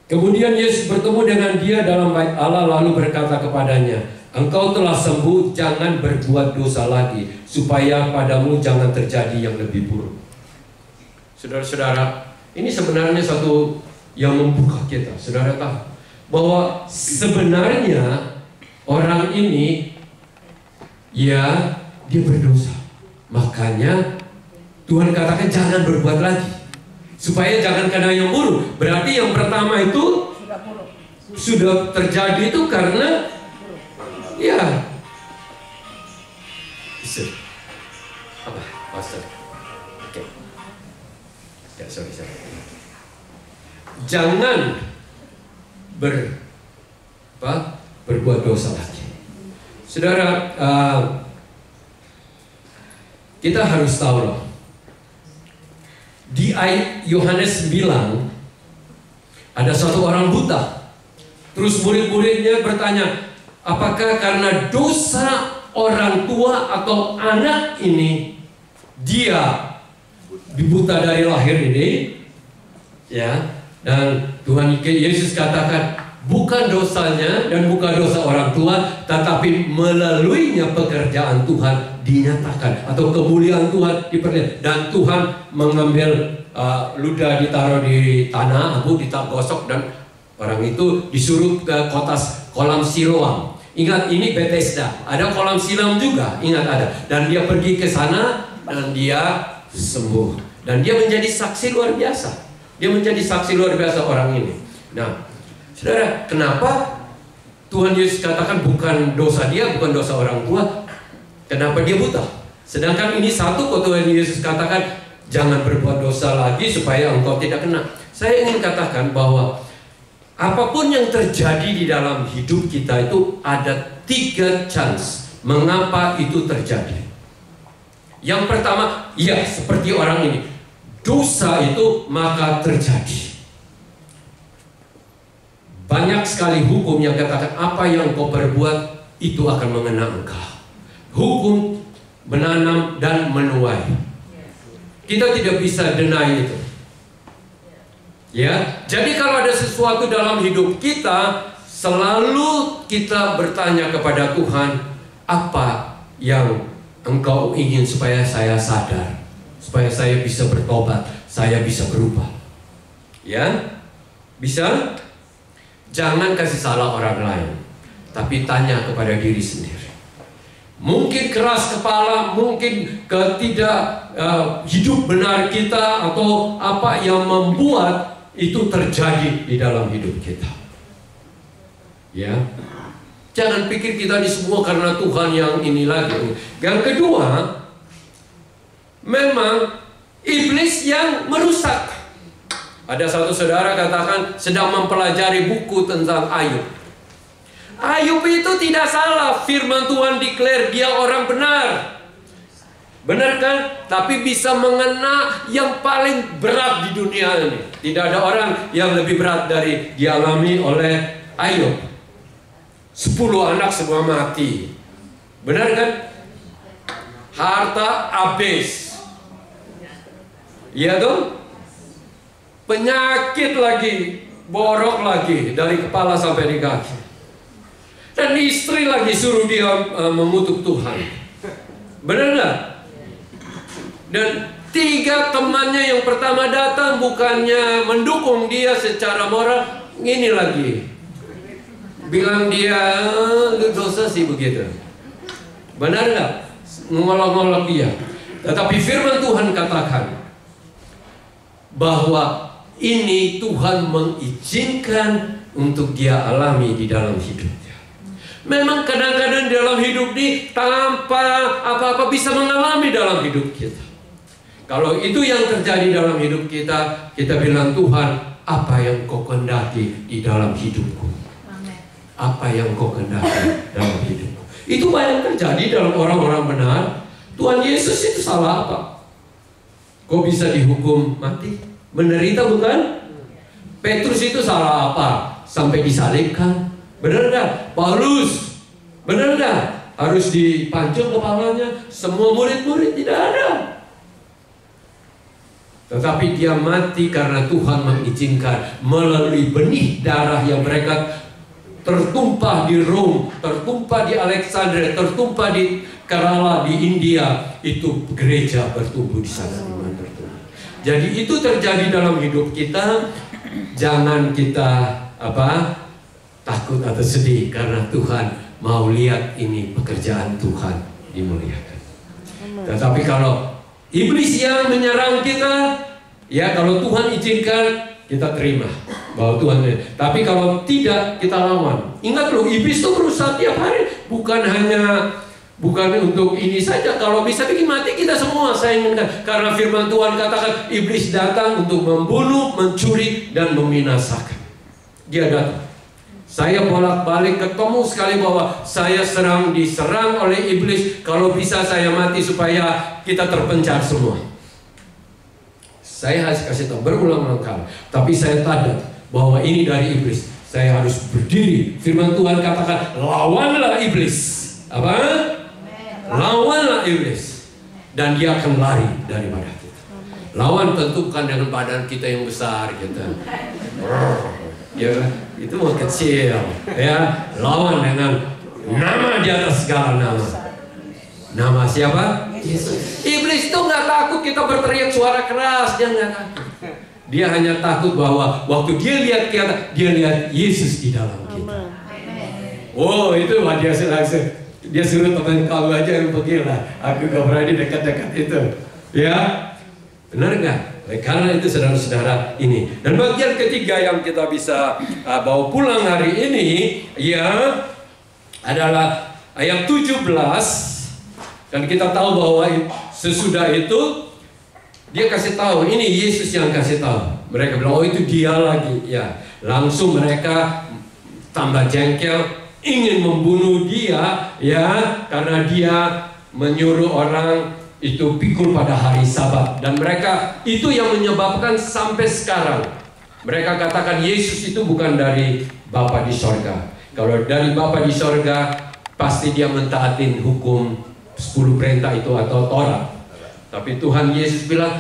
Kemudian Yesus bertemu dengan dia dalam bait Allah lalu berkata kepadanya, engkau telah sembuh, jangan berbuat dosa lagi, supaya padamu jangan terjadi yang lebih buruk. Saudara-saudara, ini sebenarnya satu yang membuka kita. Saudara tahu bahwa sebenarnya orang ini ya, dia berdosa. Makanya Tuhan katakan jangan berbuat lagi, supaya jangan kena yang buruk. Berarti yang pertama itu sudah terjadi itu karena ya Pastor. Oke. Ya, sorry. Jangan berbuat dosa lagi. Saudara, kita harus tahu loh, di ayat Yohanes bilang ada satu orang buta. Terus murid-muridnya bertanya, apakah karena dosa orang tua atau anak ini dia dibuta dari lahir ini? Ya, dan Tuhan Yesus katakan, bukan dosanya dan bukan dosa orang tua, tetapi melaluinya pekerjaan Tuhan dinyatakan atau kemuliaan Tuhan diperlihatkan. Dan Tuhan mengambil ludah ditaruh di tanah, ditagosok, dan orang itu disuruh ke kolam Siloam. Ingat, ini Bethesda, ada kolam Siloam juga, ingat ada. Dan dia pergi ke sana dan dia sembuh. Dan dia menjadi saksi luar biasa. Dia menjadi saksi luar biasa orang ini. Nah, saudara, kenapa Tuhan Yesus katakan bukan dosa dia, bukan dosa orang tua? Kenapa dia buta? Sedangkan ini satu kok Tuhan Yesus katakan jangan berbuat dosa lagi supaya engkau tidak kena. saya ingin katakan bahwa apapun yang terjadi di dalam hidup kita itu ada 3 chance mengapa itu terjadi. Yang pertama, ya seperti orang ini, dosa itu maka terjadi. Banyak sekali hukum yang katakan apa yang kau perbuat itu akan mengena engkau. Hukum menanam dan menuai. Kita tidak bisa deny itu. Ya, jadi kalau ada sesuatu dalam hidup kita, selalu kita bertanya kepada Tuhan, apa yang Engkau ingin supaya saya sadar, supaya saya bisa bertobat, saya bisa berubah. Ya, bisa? Jangan kasih salah orang lain, tapi tanya kepada diri sendiri. Mungkin keras kepala, mungkin tidak hidup benar kita, atau apa yang membuat itu terjadi di dalam hidup kita. Ya, jangan pikir kita ini semua karena Tuhan yang ini lagi. Yang kedua, memang iblis yang merusak. Ada satu saudara katakan sedang mempelajari buku tentang Ayub. Ayub itu tidak salah, firman Tuhan declare dia orang benar. Benar kan? Tapi bisa mengena yang paling berat di dunia ini. Tidak ada orang yang lebih berat dari dialami oleh Ayub. 10 anak semua mati. Benar kan? Harta habis. Iya dong? Penyakit lagi, borok lagi dari kepala sampai di kaki. Dan istri lagi suruh dia mengutuk Tuhan. Benar nggak? Dan 3 temannya yang pertama datang bukannya mendukung dia secara moral, ini lagi bilang dia lu dosa sih begitu. Benar nggak? Ngolok-ngolok dia. Tetapi firman Tuhan katakan bahwa ini Tuhan mengizinkan untuk dia alami di dalam hidupnya. Memang kadang-kadang dalam hidup ini tanpa apa-apa bisa mengalami dalam hidup kita. Kalau itu yang terjadi dalam hidup kita, kita bilang, Tuhan, apa yang kau kehendaki di dalam hidupku? Apa yang kau kehendaki dalam hidupku? Itu banyak terjadi dalam orang-orang benar. Tuhan Yesus itu salah apa? Kau bisa dihukum mati? Menderita bukan? Petrus itu salah apa? Sampai disalibkan. Benar enggak? Paulus, benar enggak? Harus dipancung kepalanya. Semua murid-murid tidak ada. Tetapi dia mati karena Tuhan mengizinkan melalui benih darah yang mereka tertumpah di Rom, tertumpah di Alexandria, tertumpah di Kerala, di India. Itu gereja bertumbuh di sana. Jadi itu terjadi dalam hidup kita. Jangan kita takut atau sedih, karena Tuhan mau lihat ini pekerjaan Tuhan dimuliakan. Tetapi kalau iblis yang menyerang kita, ya kalau Tuhan izinkan kita terima bahwa Tuhan. Tapi kalau tidak, kita lawan. Ingat loh, iblis itu berusaha tiap hari, bukan untuk ini saja. Kalau bisa bikin mati kita semua, saya inginkan. Karena firman Tuhan katakan iblis datang untuk membunuh, mencuri, dan membinasakan. Dia datang. Saya bolak-balik ketemu sekali bahwa saya diserang oleh iblis. Kalau bisa saya mati supaya kita terpencar semua. Saya harus kasih tahu berulang-ulang kali. Tapi saya sadar bahwa ini dari iblis. Saya harus berdiri. Firman Tuhan katakan, lawanlah iblis. Apa? Lawanlah iblis, dan dia akan lari daripada kita. Lawan tentu bukan dengan badan kita yang besar gitu. Ya, itu mau kecil. Ya, lawan dengan nama di atas segala nama. Nama siapa? Yesus. Iblis itu nggak takut kita berteriak suara keras, dia nggak takut. Dia hanya takut bahwa waktu dia lihat kita, dia lihat Yesus di dalam kita. Oh, itu lah dia suruh teman kau aja yang pergilah. Aku gak berani dekat-dekat itu. Ya, benar nggak? Karena itu saudara-saudara ini. Dan bagian ketiga yang kita bisa bawa pulang hari ini, ya, adalah ayat 17. Dan kita tahu bahwa sesudah itu dia kasih tahu, ini Yesus yang kasih tahu. mereka bilang, oh itu dia lagi. Ya, langsung mereka tambah jengkel, ingin membunuh dia, ya, karena dia menyuruh orang itu pikul pada hari Sabat. Dan mereka itu yang menyebabkan sampai sekarang mereka katakan Yesus itu bukan dari Bapa di sorga. Kalau dari Bapa di sorga, pasti dia mentaatin hukum 10 perintah itu atau Taurat. Tapi Tuhan Yesus bilang,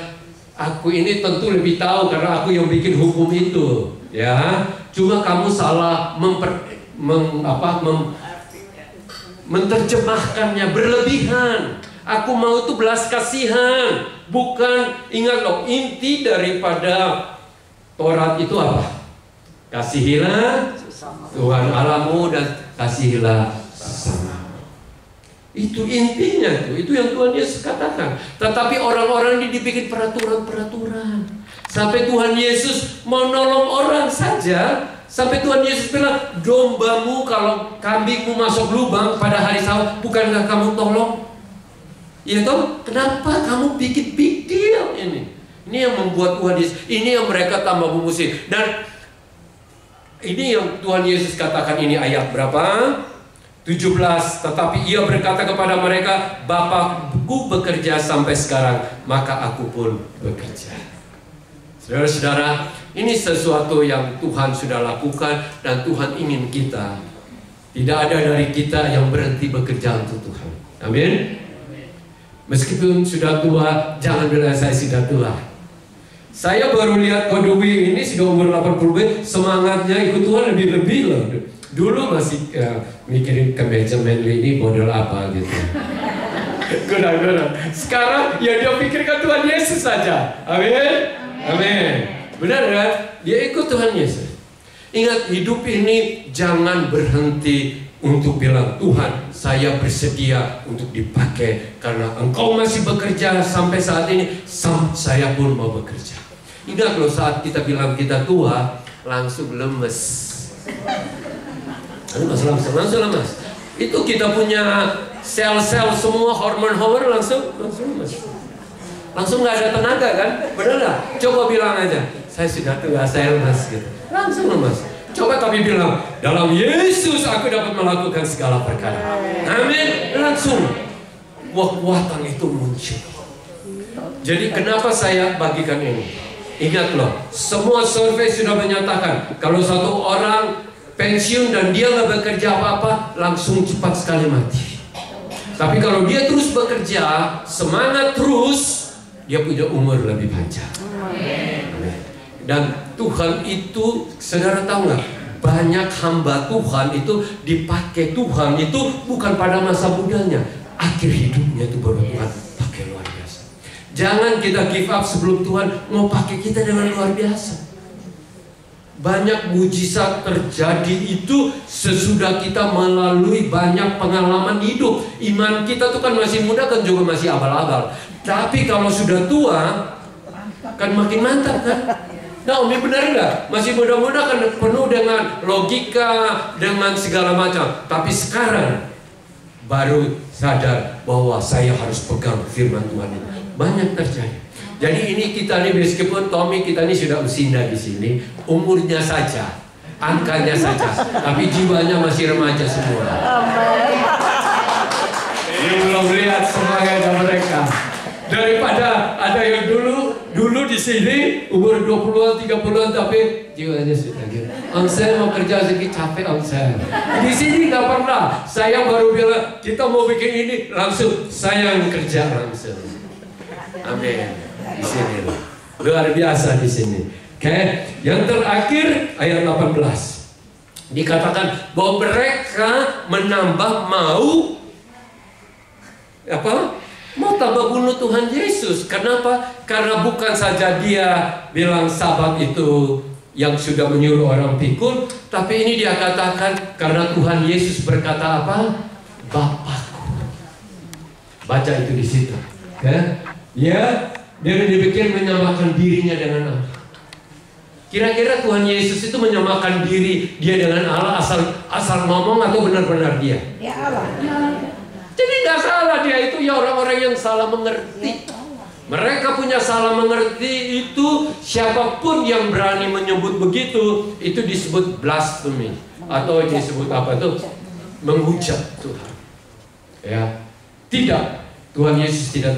aku ini tentu lebih tahu karena aku yang bikin hukum itu, ya. Cuma kamu salah menerjemahkannya berlebihan. Aku mau itu belas kasihan, bukan. Ingat loh, inti daripada Taurat itu apa? Kasihilah Tuhan Allahmu dan kasihilah sesama. Itu intinya tuh, itu yang Tuhan Yesus katakan. Tetapi orang-orang ini dibikin peraturan-peraturan. Sampai Tuhan Yesus mau nolong orang saja. Sampai Tuhan Yesus bilang, dombamu kalau kambingmu masuk lubang pada hari Sabat, bukankah kamu tolong? Ya toh, kenapa kamu bikin big deal ini? Ini yang membuat Tuhan Yesus, ini yang mereka tambah memusuhi. Dan ini yang Tuhan Yesus katakan, ini ayat berapa? 17, tetapi ia berkata kepada mereka, Bapakku bekerja sampai sekarang, maka aku pun bekerja. Saudara-saudara, ini sesuatu yang Tuhan sudah lakukan dan Tuhan ingin kita. Tidak ada dari kita yang berhenti bekerja untuk Tuhan. Amin. Meskipun sudah tua, jangan bilang saya sudah tua. Saya baru lihat Kodewi ini sudah umur 80, semangatnya ikut Tuhan lebih-lebih loh. Dulu masih mikirin kemeja Manly ini model apa gitu. Guna-guna. Sekarang ya dia pikirkan Tuhan Yesus saja. Amin. Amin. Benar kan? Dia ikut Tuhan Yesus. Ingat, hidup ini jangan berhenti untuk bilang, Tuhan, saya bersedia untuk dipakai karena Engkau masih bekerja sampai saat ini. Saya pun mau bekerja. Ingat loh, saat kita bilang kita tua, langsung lemes. Langsung lemes. Itu kita punya sel-sel semua hormon-hormon langsung lemes. Langsung nggak ada tenaga kan? Benar nggak? Coba bilang aja, saya sudah tua, saya lemas gitu. Langsung lemas. Coba kami bilang, dalam Yesus aku dapat melakukan segala perkara. Amin. Langsung kekuatan itu muncul. Jadi kenapa saya bagikan ini? Ingat loh, semua survei sudah menyatakan kalau satu orang pensiun dan dia nggak bekerja apa-apa, langsung cepat sekali mati. Tapi kalau dia terus bekerja, semangat terus, dia punya umur lebih panjang. Amin. Dan Tuhan itu, saudara tahu nggak? Banyak hamba Tuhan itu dipakai Tuhan itu bukan pada masa mudanya, akhir hidupnya itu baru Tuhan pakai luar biasa. Jangan kita give up sebelum Tuhan mau pakai kita dengan luar biasa. Banyak mujizat terjadi itu sesudah kita melalui banyak pengalaman hidup. Iman kita tuh kan masih muda kan juga masih abal-abal. Tapi kalau sudah tua kan makin mantap kan. Nah, Umi benar nggak? Masih muda-muda kan penuh dengan logika, dengan segala macam. Tapi sekarang baru sadar bahwa saya harus pegang firman Tuhan ini. Banyak terjadi. Jadi ini kita nih, meskipun Tommy kita ini sudah usia di sini, umurnya saja, angkanya saja, tapi jiwanya masih remaja semua. Ini belum lihat semangatnya mereka. Daripada ada yang dulu di sini umur 20-an, 30-an tapi jiwanya sudah gitu. Saya mau kerja sedikit capek saya. Di sini nggak pernah. Saya baru bilang kita mau bikin ini langsung saya yang kerja langsung. Amin. Di sini luar biasa di sini. Oke, yang terakhir ayat 18 dikatakan bahwa mereka menambah mau tambah bunuh Tuhan Yesus. Kenapa? Karena bukan saja dia bilang Sabat itu yang sudah menyuruh orang pikul, tapi ini dia katakan karena Tuhan Yesus berkata apa? Bapakku. Baca itu di situ. Ya, dia dibikin menyamakan dirinya dengan Allah. Kira-kira Tuhan Yesus itu menyamakan diri dia dengan Allah asal ngomong atau benar-benar dia? Ya Allah. Jadi nggak salah dia itu, ya orang-orang yang salah mengerti. Mereka punya salah mengerti itu. Siapapun yang berani menyebut begitu, itu disebut blasphemy, atau disebut apa tuh? Menghujat Tuhan. Ya, tidak. Tuhan Yesus tidak.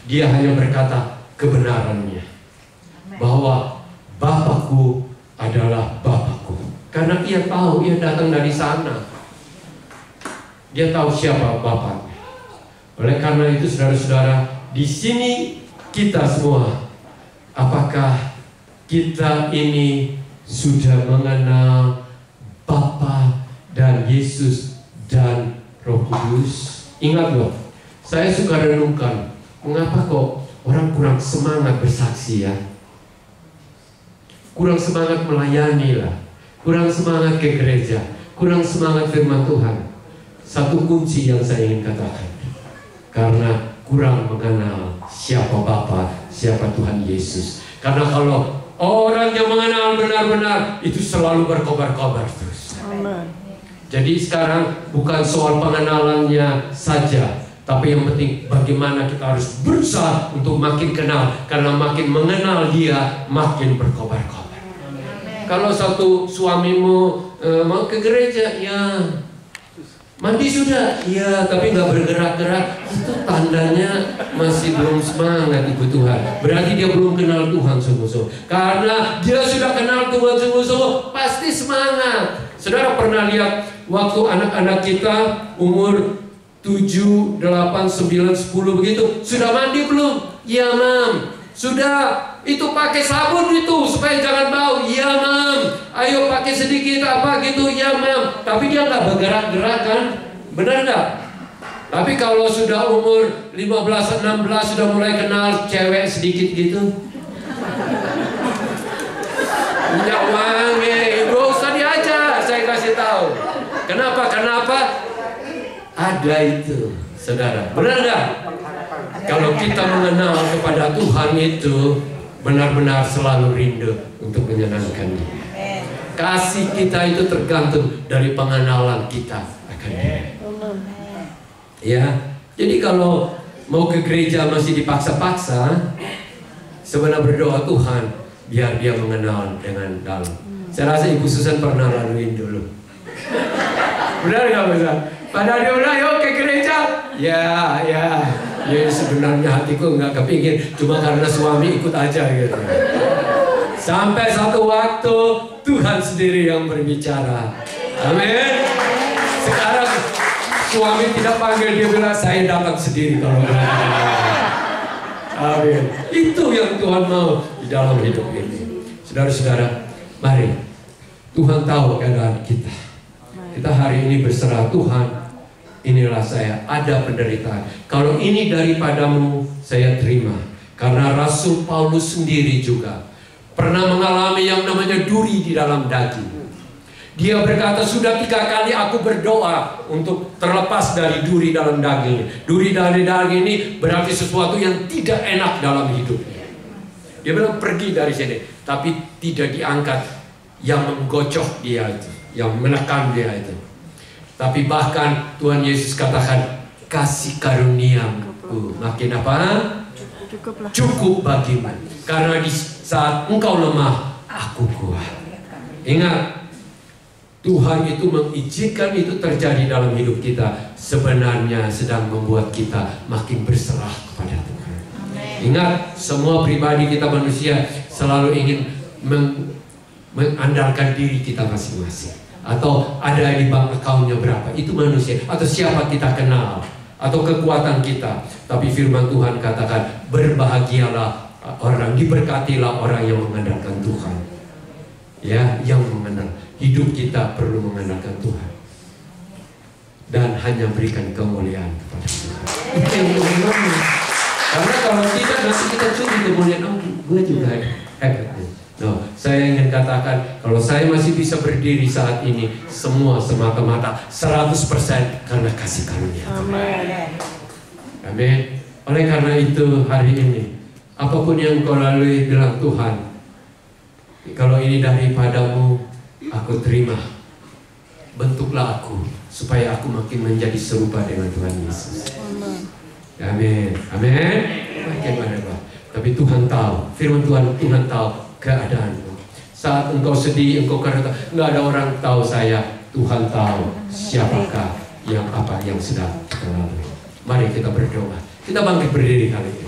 Dia hanya berkata kebenarannya, bahwa Bapakku adalah Bapakku. Karena ia tahu, ia datang dari sana. Dia tahu siapa Bapaknya. Oleh karena itu, saudara-saudara, di sini kita semua, apakah kita ini sudah mengenal Bapa dan Yesus dan Roh Kudus? Ingat loh, saya suka renungkan, mengapa kok orang kurang semangat bersaksi ya? Kurang semangat melayani lah, kurang semangat ke gereja, kurang semangat firman Tuhan. Satu kunci yang saya ingin katakan, karena kurang mengenal siapa Bapa, siapa Tuhan Yesus. Karena kalau orang yang mengenal benar-benar, itu selalu berkobar-kobar terus. Amen. Jadi sekarang bukan soal pengenalannya saja, tapi yang penting bagaimana kita harus berusaha untuk makin kenal. Karena makin mengenal dia, makin berkobar-kobar. Kalau satu suamimu mau ke gereja, ya mandi sudah, iya, tapi nggak bergerak-gerak, itu tandanya masih belum semangat ikut Tuhan. Berarti dia belum kenal Tuhan sungguh-sungguh. Karena dia sudah kenal Tuhan sungguh-sungguh, pasti semangat. Saudara pernah lihat waktu anak-anak kita umur 7, 8, 9, 10 begitu, sudah mandi belum? Ya mam. Sudah. Itu pakai sabun itu supaya jangan bau. Ya mam. Ayo pakai sedikit apa gitu. Ya mam. Tapi dia nggak bergerak-gerak kan? Benar nggak? Tapi kalau sudah umur 15, 16 sudah mulai kenal cewek sedikit gitu, minyak wangi, gak usah diajar, saya kasih tahu. Kenapa? Ada itu, saudara. Benar nggak? Kalau kita mengenal kepada Tuhan itu benar-benar selalu rindu untuk menyenangkan Dia. Kasih kita itu tergantung dari pengenalan kita akan Dia. Ya, jadi kalau mau ke gereja masih dipaksa-paksa, sebenarnya berdoa Tuhan biar dia mengenal dengan dalam. Saya rasa Ibu Susan pernah laluin dulu. Benar nggak Ustaz? Padahal dia bilang, yuk ke gereja. Ya sebenarnya hatiku nggak kepingin, cuma karena suami ikut aja gitu. Sampai satu waktu Tuhan sendiri yang berbicara. Amin. Sekarang suami tidak panggil, dia bilang saya datang sendiri kalau amin. Itu yang Tuhan mau di dalam hidup ini. Saudara-saudara, mari. Tuhan tahu keadaan kita. Kita hari ini berserah Tuhan. Inilah saya, ada penderitaan. Kalau ini daripadamu, saya terima. Karena Rasul Paulus sendiri juga pernah mengalami yang namanya duri di dalam daging. Dia berkata, sudah 3 kali aku berdoa untuk terlepas dari duri dalam daging. Duri dari daging ini berarti sesuatu yang tidak enak dalam hidupnya. Dia bilang pergi dari sini, tapi tidak diangkat yang menggocok dia itu, yang menekan dia itu. Tapi bahkan Tuhan Yesus katakan, kasih karuniaku makin apa? Cukup bagimu. Karena di saat engkau lemah, aku kuat. Ingat, Tuhan itu mengizinkan itu terjadi dalam hidup kita, sebenarnya sedang membuat kita makin berserah kepada Tuhan. Ingat, semua pribadi kita manusia selalu ingin mengandalkan diri kita masing-masing. Atau ada di bank account-nya berapa, itu manusia. Atau siapa kita kenal, atau kekuatan kita. Tapi firman Tuhan katakan, berbahagialah orang, diberkatilah orang yang mengandalkan Tuhan. Ya, yang mengenal. Hidup kita perlu mengandalkan Tuhan. Dan hanya berikan kemuliaan kepada Tuhan. Itu yang mengenal. Karena kalau tidak, nanti kita curi kemuliaan. Oh, gue juga hebat. No, saya ingin katakan, kalau saya masih bisa berdiri saat ini, semua semata-mata 100% karena kasih karunia. Amin. Amin. Oleh karena itu hari ini, apapun yang kau lalui, bilang Tuhan, kalau ini daripadamu, aku terima. Bentuklah aku supaya aku makin menjadi serupa dengan Tuhan Yesus. Amin. Amin. Bagaimana Pak? Tapi Tuhan tahu, firman Tuhan tahu keadaanmu. Saat engkau sedih, engkau karena nggak ada orang tahu saya, Tuhan tahu siapakah apa yang sedang kita lalui. Mari kita berdoa. Kita bangkit berdiri kali ini.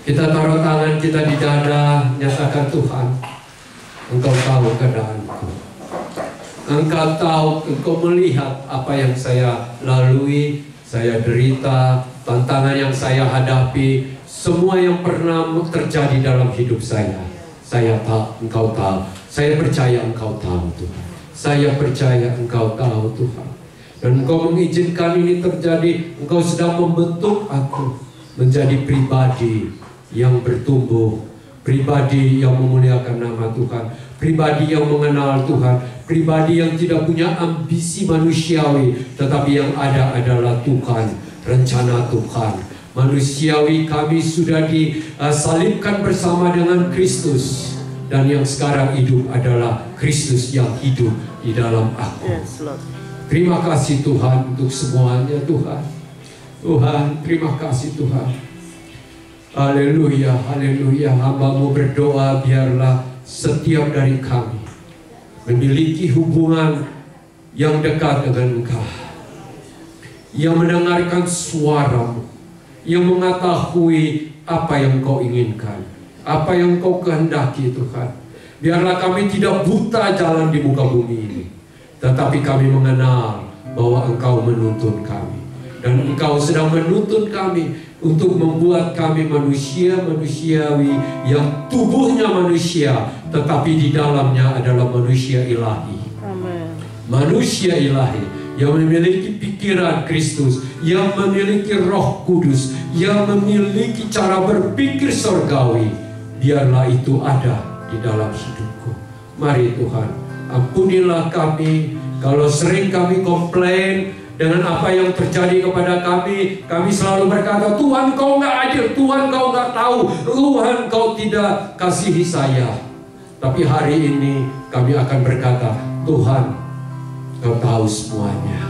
Kita taruh tangan kita di dada, nyatakan Tuhan, Engkau tahu keadaanku. Engkau tahu, Engkau melihat apa yang saya lalui, saya derita, tantangan yang saya hadapi, semua yang pernah terjadi dalam hidup saya. Saya tahu, Engkau tahu. Saya percaya Engkau tahu Tuhan. Saya percaya Engkau tahu Tuhan. Dan Engkau mengizinkan ini terjadi. Engkau sedang membentuk aku menjadi pribadi yang bertumbuh, pribadi yang memuliakan nama Tuhan, pribadi yang mengenal Tuhan, pribadi yang tidak punya ambisi manusiawi, tetapi yang ada adalah Tuhan, rencana Tuhan. Manusiawi kami sudah disalibkan bersama dengan Kristus, dan yang sekarang hidup adalah Kristus yang hidup di dalam aku. Terima kasih Tuhan untuk semuanya Tuhan. Tuhan, terima kasih Tuhan. Haleluya, haleluya. Hamba-Mu berdoa biarlah setiap dari kami memiliki hubungan yang dekat dengan Engkau, yang mendengarkan suara-Mu, yang mengetahui apa yang Engkau inginkan, apa yang Engkau kehendaki Tuhan. Biarlah kami tidak buta jalan di muka bumi ini, tetapi kami mengenal bahwa Engkau menuntun kami, dan Engkau sedang menuntun kami untuk membuat kami manusiawi yang tubuhnya manusia, tetapi di dalamnya adalah manusia ilahi. Amen. Manusia ilahi yang memiliki pikiran Kristus, yang memiliki Roh Kudus, yang memiliki cara berpikir surgawi. Biarlah itu ada di dalam hidupku. Mari Tuhan, ampunilah kami kalau sering kami komplain dengan apa yang terjadi kepada kami. Kami selalu berkata, Tuhan Kau nggak adil, Tuhan Kau nggak tahu, Tuhan Kau tidak kasihi saya. Tapi hari ini kami akan berkata, Tuhan Kau tahu semuanya.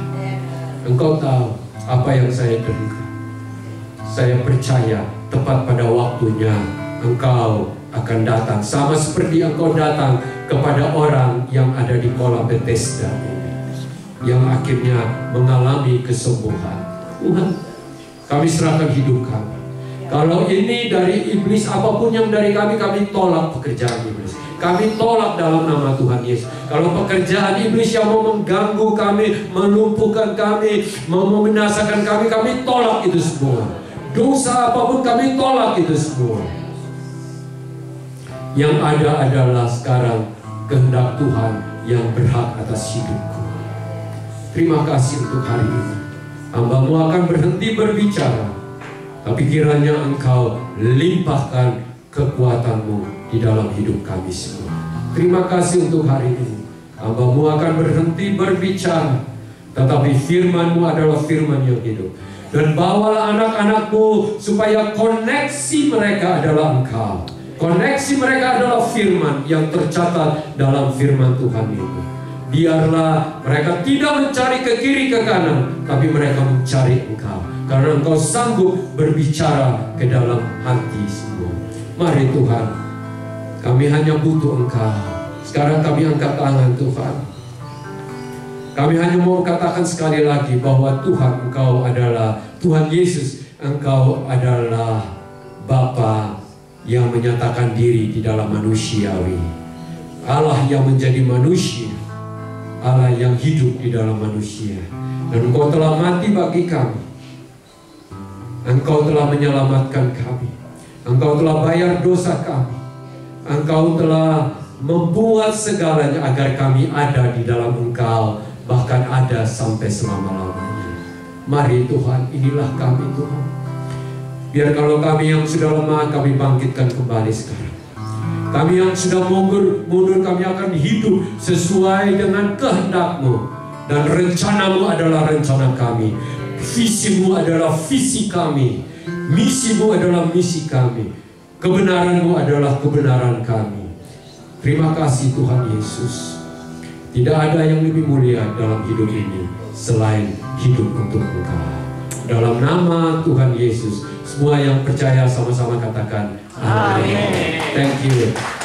Engkau tahu apa yang saya derita. Saya percaya tepat pada waktunya Engkau akan datang, sama seperti Engkau datang kepada orang yang ada di kolam Bethesda, yang akhirnya mengalami kesembuhan. Tuhan, kami serahkan hidup kami. Kalau ini dari iblis, apapun yang dari kami tolak pekerjaan iblis. Kami tolak dalam nama Tuhan Yesus. Kalau pekerjaan iblis yang mau mengganggu kami, melumpuhkan kami, mau membinasakan kami tolak itu semua. Dosa apapun kami tolak itu semua. Yang ada adalah sekarang kehendak Tuhan yang berhak atas hidupku. Terima kasih untuk hari ini. Hamba-Mu akan berhenti berbicara, tapi kiranya Engkau limpahkan kekuatan-Mu di dalam hidup kami semua. Terima kasih untuk hari ini. Hamba-Mu akan berhenti berbicara, tetapi firman-Mu adalah firman yang hidup. Dan bawalah anak-anak-Mu supaya koneksi mereka adalah Engkau. Koneksi mereka adalah firman yang tercatat dalam firman Tuhan itu. Biarlah mereka tidak mencari ke kiri ke kanan, tapi mereka mencari Engkau, karena Engkau sanggup berbicara ke dalam hati semua. Mari Tuhan, kami hanya butuh Engkau. Sekarang kami angkat tangan Tuhan. Kami hanya mau katakan sekali lagi bahwa Tuhan, Engkau adalah Tuhan Yesus. Engkau adalah Bapa yang menyatakan diri di dalam manusiawi, Allah yang menjadi manusia, Allah yang hidup di dalam manusia. Dan Engkau telah mati bagi kami. Engkau telah menyelamatkan kami. Engkau telah bayar dosa kami. Engkau telah membuat segalanya agar kami ada di dalam Engkau, bahkan ada sampai selama-lamanya. Mari Tuhan, inilah kami Tuhan. Biar kalau kami yang sudah lemah, kami bangkitkan kembali sekarang. Kami yang sudah mundur, kami akan hidup sesuai dengan kehendak-Mu. Dan rencana-Mu adalah rencana kami. Visi-Mu adalah visi kami. Misi-Mu adalah misi kami. Kebenaran-Mu adalah kebenaran kami. Terima kasih Tuhan Yesus. Tidak ada yang lebih mulia dalam hidup ini selain hidup untuk Engkau. Dalam nama Tuhan Yesus, semua yang percaya sama-sama katakan amin. Thank you.